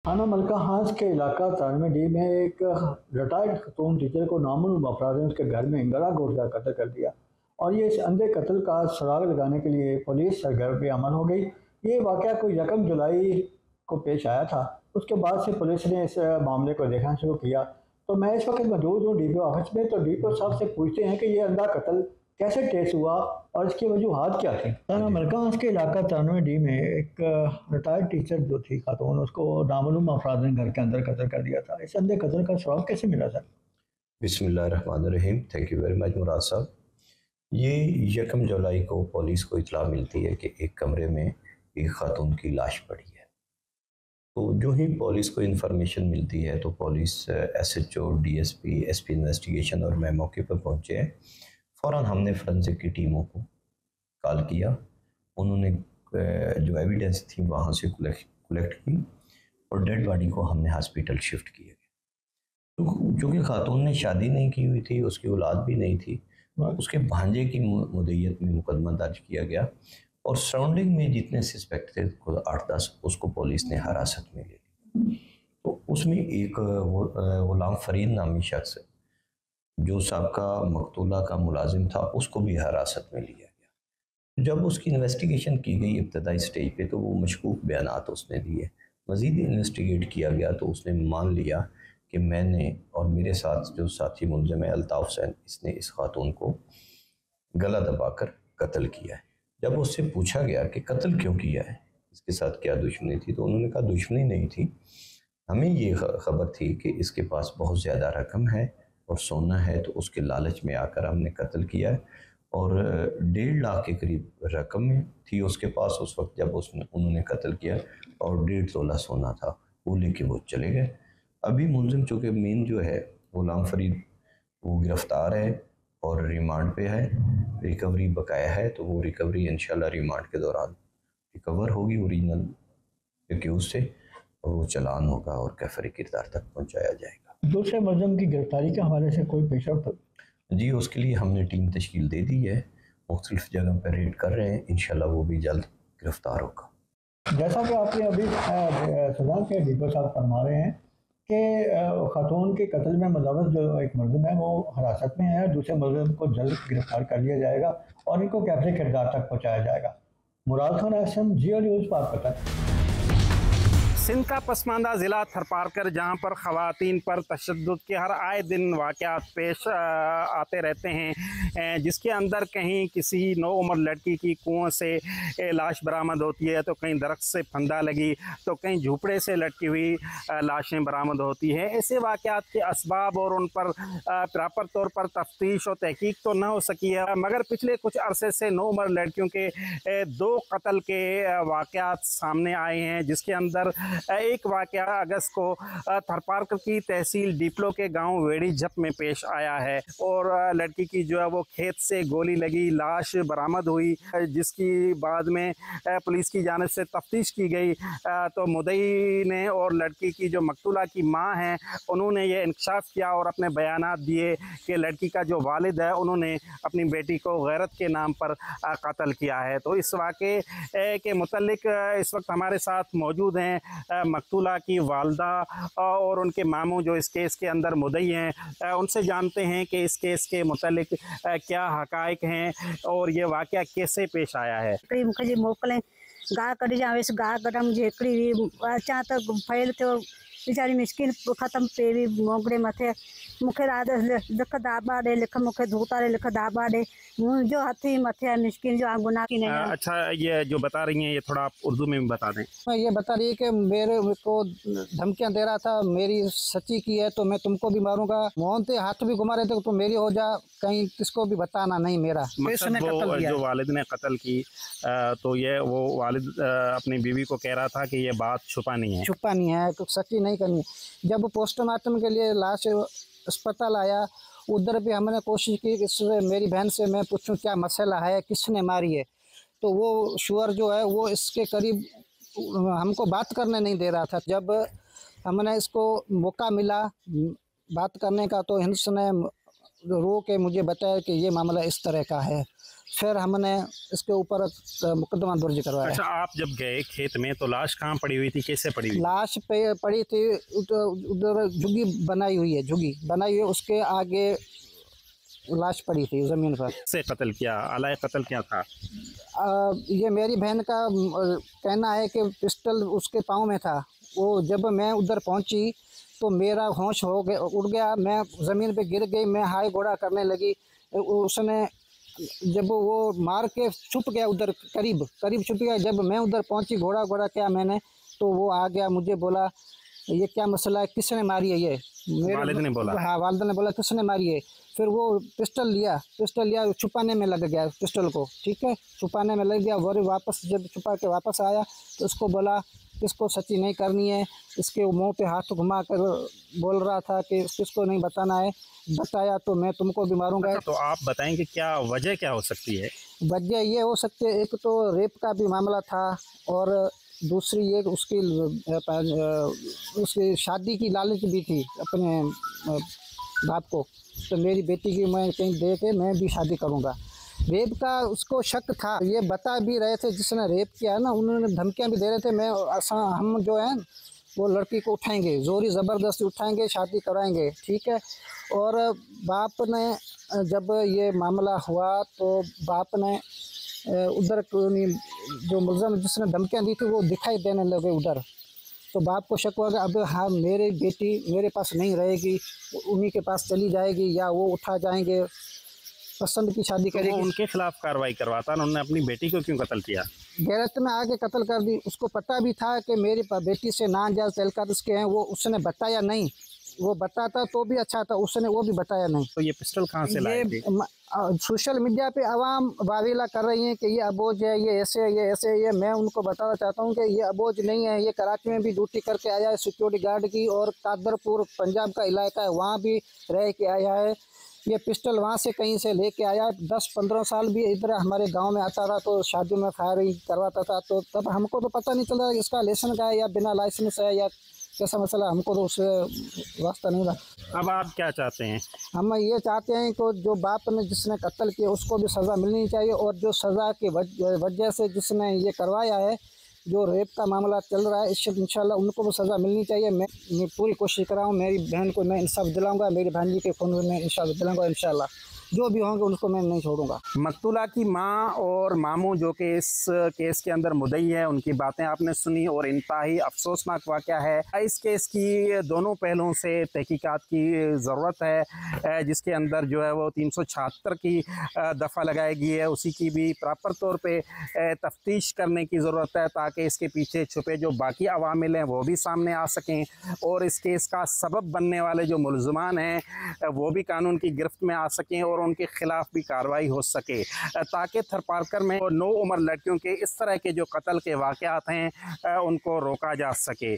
थाना मलका हांस के इलाका तानवी में एक रिटायर्ड खतून टीचर को नामालूम अफराद ने उसके घर में गला घोटकर कत्ल कर दिया और ये इस अंधे कत्ल का सुराग लगाने के लिए पुलिस सरगर्म पे अमल हो गई। ये वाक़या कोई 1 जुलाई को पेश आया था। उसके बाद से पुलिस ने इस मामले को देखना शुरू किया। तो मैं इस वक्त मौजूद हूँ डीपो ऑफिस में। तो डीपो साहब से पूछते हैं कि ये अंधा कत्ल कैसे ट्रेस हुआ और इसकी वजूहत क्या थी। थाना मलकान के इलाका 93D में एक रिटायर्ड टीचर जो थी खातून, उसको नामालूम अफराद ने घर के अंदर कत्ल कर दिया था। इस अंधे कत्ल का सुराग कैसे मिला सर? बिस्मिल्लाहिर्रहमानिर्रहीम। थैंक यू वेरी मच मुराद साहब। ये 1 जुलाई को पुलिस को इतला मिलती है कि एक कमरे में एक खातून की लाश पड़ी है। तो जो ही पुलिस को इन्फॉर्मेशन मिलती है तो police SHO, DSP, SP investigation और मैं मौके पर पहुंचे हैं। फ़ौरन हमने फोरेंसिक की टीमों को कॉल किया। उन्होंने जो एविडेंस थी वहाँ से कलेक्ट की और डेड बॉडी को हमने हॉस्पिटल शिफ्ट किया। तो चूँकि खातून ने शादी नहीं की हुई थी, उसकी औलाद भी नहीं थी, उसके भांजे की मुद्दत में मुकदमा दर्ज किया गया और सराउंडिंग में जितने सस्पेक्ट थे 8-10 उसको पुलिस ने हिरासत में ले लिया। तो उसमें एक गुलाम फरीद नामी शख्स जो सबका मकतूला का मुलाजिम था उसको भी हिरासत में लिया गया। जब उसकी इन्वेस्टिगेशन की गई इब्तदाई स्टेज पे तो वो मशकूक बयानात उसने दिए। मज़ीद इन्वेस्टिगेट किया गया तो उसने मान लिया कि मैंने और मेरे साथ जो साथी मुलज़िम है अल्ताफ़ हुसैन, इसने इस खातून को गला दबाकर कत्ल किया है। जब उससे पूछा गया कि कत्ल क्यों किया है, इसके साथ क्या दुश्मनी थी, तो उन्होंने कहा दुश्मनी नहीं थी, हमें ये खबर थी कि इसके पास बहुत ज़्यादा रकम है और सोना है, तो उसके लालच में आकर हमने कत्ल किया है। और 1.5 लाख के करीब रकम में थी उसके पास उस वक्त जब उन्होंने कत्ल किया और 1.5 तोला सोना था, वो लेके वो चले गए। अभी मुलजिम चूँकि मेन जो है गुलाम फरीद वो गिरफ़्तार है और रिमांड पे है, रिकवरी बकाया है, तो वो रिकवरी इंशाल्लाह रिमांड के दौरान रिकवर होगी ओरिजिनल एक्यूज से और वो चालान होगा और कैफरी किरदार तक पहुंचाया जाएगा। दूसरे मुलज़िम की गिरफ्तारी के हवाले से कोई पेशरफ्त? जी, उसके लिए हमने टीम तश्कील दे दी है, मुख्तलिफ जगह पर रेड कर रहे हैं, इंशाल्लाह वो भी जल्द गिरफ्तार होगा। जैसा कि आपने अभी सजा के डीपो साहब फरमा रहे हैं कि खातून के कत्ल में मुलव्वस जो एक मुलज़िम है वो हिरासत में है, दूसरे मुलज़िम को जल्द गिरफ्तार कर लिया जाएगा और इनको कैफरे किरदार तक पहुँचाया जाएगा। मुराद खान आसम, जियो न्यूज़, पाकपतन। सिंध का पसमानदा ज़िला थरपारकर, जहाँ पर ख़वातीन पर तशद्दुद के हर आए दिन वाक़यात पेश आते रहते हैं, जिसके अंदर कहीं किसी नौउम्र लड़की की कुआं से लाश बरामद होती है, तो कहीं दरख्त से फंदा लगी, तो कहीं झुपड़े से लटकी हुई लाशें बरामद होती हैं। ऐसे वाक़यात के असबाब और उन पर प्रॉपर तौर पर तफ्तीश और तहकीक तो न हो सकी है, मगर पिछले कुछ अरसे से नौउम्र लड़कियों के 2 कत्ल के वाक़यात सामने आए हैं, जिसके अंदर एक वाक़या अगस्त को थरपारकर की तहसील डीपलो के गांव वेड़ी झप में पेश आया है और लड़की की जो है वो खेत से गोली लगी लाश बरामद हुई, जिसकी बाद में पुलिस की जानिब से तफ्तीश की गई तो मुद्दई ने और लड़की की जो मकतूला की मां है उन्होंने ये इंकशाफ किया और अपने बयानात दिए कि लड़की का जो वालिद है उन्होंने अपनी बेटी को गैरत के नाम पर कत्ल किया है। तो इस वाक़े के मुतल्लिक इस वक्त हमारे साथ मौजूद हैं मकतूला की वालदा और उनके मामू जो इस केस के अंदर मुद्दई हैं। उनसे जानते हैं कि इस केस के मुतालिक क्या हकायक हैं और ये वाक़या कैसे पेश आया है। मुझे मोकलें गाह कढी जावे गाह कढ मुझे अचां त फैल थियो बेचारी मिस्किन ख़त्म पेरी मोगड़े मथे मुखे रात लिख दाबा दे लिख मुखे धोता लिख दाबा दे जो हथी मथे मिस्किन जो गुनाह की नहीं। अच्छा, ये जो बता रही हैं ये थोड़ा आप उर्दू में भी बता दें। मैं ये बता रही है कि मेरे को धमकियां दे रहा था, मेरी सच्ची की है तो मैं तुमको भी मारूंगा, मोहन ते हाथ भी घुमा रहे थे तो मेरी हो जा, कहीं किसको भी बताना नहीं मेरा। वो जो वालिद ने कत्ल की तो ये वो वालिद अपनी बीवी को कह रहा था कि ये बात छुपा नहीं है, सच्ची नहीं करनी। जब पोस्टमार्टम के लिए लाश अस्पताल आया उधर भी हमने कोशिश की कि मेरी बहन से मैं पूछूं क्या मसला है, किसने मारी है, तो वो शुअर जो है वो इसके करीब हमको बात करने नहीं दे रहा था। जब हमने इसको मौका मिला बात करने का तो हिंस ने रो के मुझे बताया कि ये मामला इस तरह का है, फिर हमने इसके ऊपर मुकदमा दर्ज करवाया। अच्छा, आप जब गए खेत में तो लाश कहाँ पड़ी हुई थी, कैसे पड़ी हुई थी? लाश पे पड़ी थी उधर झुग्गी बनाई हुई है, झुग्गी बनाई हुई है, उसके आगे लाश पड़ी थी ज़मीन पर। से कत्ल किया, आलाय कत्ल क्या था? ये मेरी बहन का कहना है कि पिस्टल उसके पाँव में था। वो जब मैं उधर पहुंची तो मेरा होश हो गया, उड़ गया, मैं ज़मीन पे गिर गई, मैं हाय घोड़ा करने लगी। उसने जब वो मार के छुप गया उधर, करीब छुप गया। जब मैं उधर पहुंची, घोड़ा किया मैंने, तो वो आ गया, मुझे बोला ये क्या मसला है, किसने मारी है ये? वालिद ने बोला? हाँ, वालिद ने बोला किसने मारी है। फिर वो पिस्टल लिया, छुपाने में लग गया पिस्टल को, ठीक है, छुपाने में लग गया। वो वापस जब छुपा के वापस आया तो उसको बोला किसको सच्ची नहीं करनी है। इसके मुंह पे हाथ घुमा कर बोल रहा था कि किसको नहीं बताना है, बताया तो मैं तुमको भी मारूंगा। तो आप बताएंगे क्या वजह क्या हो सकती है? वजह ये हो सकती है, एक तो रेप का भी मामला था और दूसरी ये उसकी शादी की लालच भी थी अपने बाप को। तो मेरी बेटी की मैं कहीं दे के मैं भी शादी करूंगा। रेप का उसको शक था, ये बता भी रहे थे जिसने रेप किया है ना, उन्होंने धमकियां भी दे रहे थे, हम जो है वो लड़की को उठाएंगे, जोरी ज़बरदस्ती उठाएंगे, शादी कराएंगे, ठीक है। और बाप ने जब ये मामला हुआ तो बाप ने उधर जो मुलज़म जिसने धमकियां दी थी वो दिखाई देने लगे उधर। तो बाप को शक हुआ कि अब हाँ मेरी बेटी मेरे पास नहीं रहेगी, उन्हीं के पास चली जाएगी या वो उठा जाएंगे, पसंद की शादी करेगी। तो उनके खिलाफ कार्रवाई करवाता, उन्होंने अपनी बेटी को क्यों कत्ल किया? गैरत में आके कत्ल कर दी। उसको पता भी था कि मेरी बेटी से नाजायज़ तल्लुकात उसके हैं, वो उसने बताया नहीं। वो बताता तो भी अच्छा था, उसने वो भी बताया नहीं। तो ये पिस्टल कहाँ से लाए थे? सोशल मीडिया पे आवाम वावीला कर रही है कि ये अबोज है, ये ऐसे है, ये ऐसे है। ये मैं उनको बताना चाहता हूँ कि ये अबोज नहीं है। ये कराची में भी ड्यूटी करके आया है सिक्योरिटी गार्ड की, और कादरपुर पंजाब का इलाका है वहाँ भी रह के आया है। ये पिस्टल वहाँ से कहीं से लेके आया है। 10-15 साल भी इधर हमारे गांव में आता रहा तो शादियों में फायरिंग करवाता था। तो तब हमको तो पता नहीं चल रहा इसका लाइसेंस का है या बिना लाइसेंस है या कैसा मसला, हमको तो उससे वास्ता नहीं रहा। अब आप क्या चाहते हैं? हम ये चाहते हैं कि जो बाप ने जिसने कत्ल किया उसको भी सज़ा मिलनी चाहिए, और जो सज़ा की वजह से जिसने ये करवाया है, जो रेप का मामला चल रहा है, इससे इंशाल्लाह उनको भी सज़ा मिलनी चाहिए। मैं पूरी कोशिश कर रहा हूँ, मेरी बहन को मैं इंसाफ दिलाऊंगा, मेरी बहन जी के खून में मैं इंसाफ दिलाऊंगा। इंशाल्लाह जो भी होंगे उनको मैं नहीं छोड़ूंगा। मकतूला की माँ और मामू जो कि इस केस के अंदर मुद्दई है, उनकी बातें आपने सुनी और इंतहाई अफसोसनाक वाक़या है। इस केस की दोनों पहलुओं से तहकीकात की ज़रूरत है, जिसके अंदर जो है वो 376 की दफ़ा लगाई गई है, उसी की भी प्रॉपर तौर पे तफ्तीश करने की ज़रूरत है, ताकि इसके पीछे छुपे जो बाकी अवामिल हैं वो भी सामने आ सकें, और इस केस का सबब बनने वाले जो मुलज़मान हैं वो भी कानून की गिरफ्त में आ सकें और उनके खिलाफ भी कार्रवाई हो सके, ताकि थरपारकर में 9 उम्र लड़कियों के इस तरह के जो कत्ल के वाक़यात हैं उनको रोका जा सके।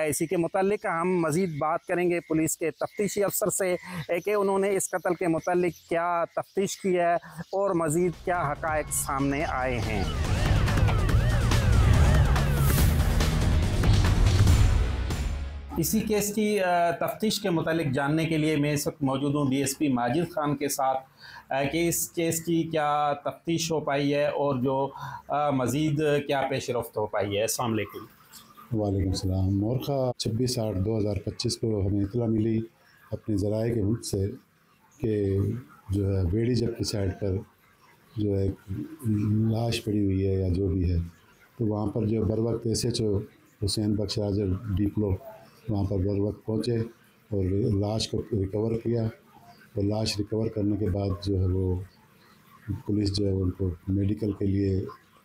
इसी के मुतालिक हम मज़ीद बात करेंगे पुलिस के तफ्तीशी अफसर से कि उन्होंने इस कत्ल के मुतालिक क्या तफ्तीश की है और मज़ीद क्या हक़ाइक़ सामने आए हैं। इसी केस की तफ्तीश के मुतालिक जानने के लिए मैं इस वक्त मौजूद हूँ DSP माजिद खान के साथ कि इस केस की क्या तफ्तीश हो पाई है और जो मज़ीद क्या पेश रफ्त हो पाई है। अस्सलाम वालेकुम। वालेकुम सलाम। मोरखा 26/8/2025 को हमें इतला मिली अपने ज़राए के मुल्क से कि जो है वेड़ी जब की साइड पर जो है लाश पड़ी हुई है या जो भी है, तो वहाँ पर जो बर वक्त SHO हुसैन बख्श राजा डीपलो वहाँ पर बर वक्त पहुँचे और लाश को रिकवर किया, और लाश रिकवर करने के बाद जो है वो पुलिस जो है उनको मेडिकल के लिए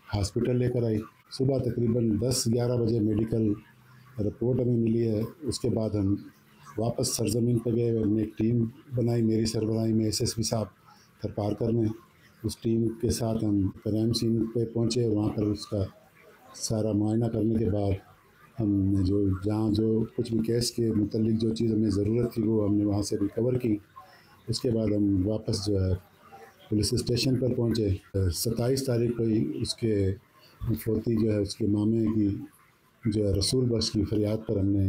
हॉस्पिटल लेकर आई। सुबह तकरीबन 10-11 बजे मेडिकल रिपोर्ट हमें मिली है। उसके बाद हम वापस सरजमीन पर गए, हमने एक टीम बनाई, मेरी सरबराही में SSP साहब थरपारकर में। उस टीम के साथ हम क्राइम सीन पे पहुँचे, वहाँ पर उसका सारा मुआयना करने के बाद हमने जहाँ जो कुछ भी केस के मुतल्लिक जो चीज़ हमें ज़रूरत थी वो हमने वहाँ से रिकवर की। उसके बाद हम वापस जो है पुलिस स्टेशन पर पहुँचे। 27 तारीख को ही उसके फोती जो है उसके मामे की जो है रसूल बख्श की फरियाद पर हमने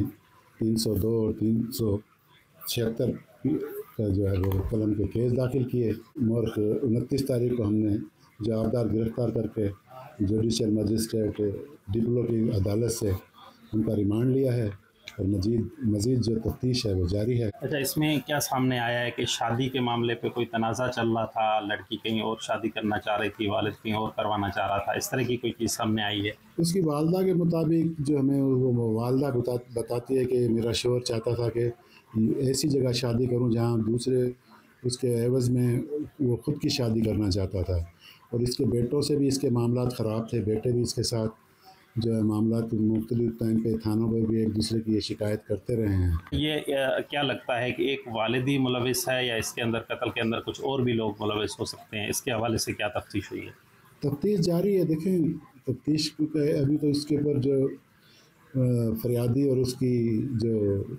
302 और 376 का जो है वो कलम के केस दाखिल किए। और 29 तारीख को हमने जवाबदार गिरफ्तार करके जुडिशल मजिस्ट्रेट डिप्लो की अदालत से उनका रिमांड लिया है और मज़ीद जो तफ्तीश है वो जारी है। अच्छा, इसमें क्या सामने आया है कि शादी के मामले पे कोई तनाज़ा चल रहा था, लड़की कहीं और शादी करना चाह रही थी, वालिद कहीं और करवाना चाह रहा था, इस तरह की कोई चीज़ सामने आई है? उसकी वालदा के मुताबिक जो हमें वो वालदा बताती है कि मेरा शोहर चाहता था कि ऐसी जगह शादी करूं जहां दूसरे उसके एवज़ में वो ख़ुद की शादी करना चाहता था और इसके बेटों से भी इसके मामलात ख़राब थे। बेटे भी इसके साथ जो है मामलात मुख्तलिफ टाइम पे थानों पर भी एक दूसरे की ये शिकायत करते रहे हैं। ये क्या लगता है कि एक वालिद ही मुलविस है या इसके अंदर कत्ल के अंदर कुछ और भी लोग मुलविस हो सकते हैं? इसके हवाले से क्या तफ्तीश हुई है? तफ्तीश जारी है। देखें, तफ्तीश अभी तो इसके ऊपर जो फरियादी और उसकी जो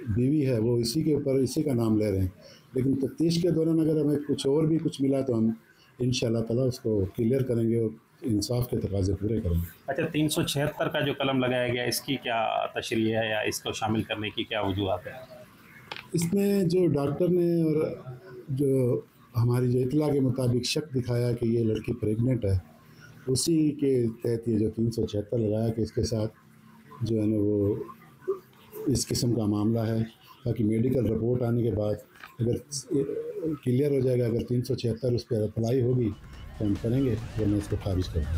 बीवी है वो इसी के ऊपर इसी का नाम ले रहे हैं, लेकिन तफ्तीश के दौरान अगर हमें कुछ और भी कुछ मिला तो हम इंशाअल्लाह ताला उसको क्लियर करेंगे और इंसाफ के तकाज़े पूरे करेंगे। अच्छा, 376 का जो कलम लगाया गया, इसकी क्या तशरीह है या इसको शामिल करने की क्या वजूहत है? इसमें जो डॉक्टर ने और जो हमारी जो इतला के मुताबिक शक दिखाया कि ये लड़की प्रेग्नेंट है, उसी के तहत ये जो 376 लगाया कि इसके साथ जो है ना वो इस किस्म का मामला है, ताकि मेडिकल रिपोर्ट आने के बाद अगर क्लियर हो जाएगा, अगर 376 उस पर अप्लाई होगी तो हम करेंगे, वरना इसको खारिज करेंगे।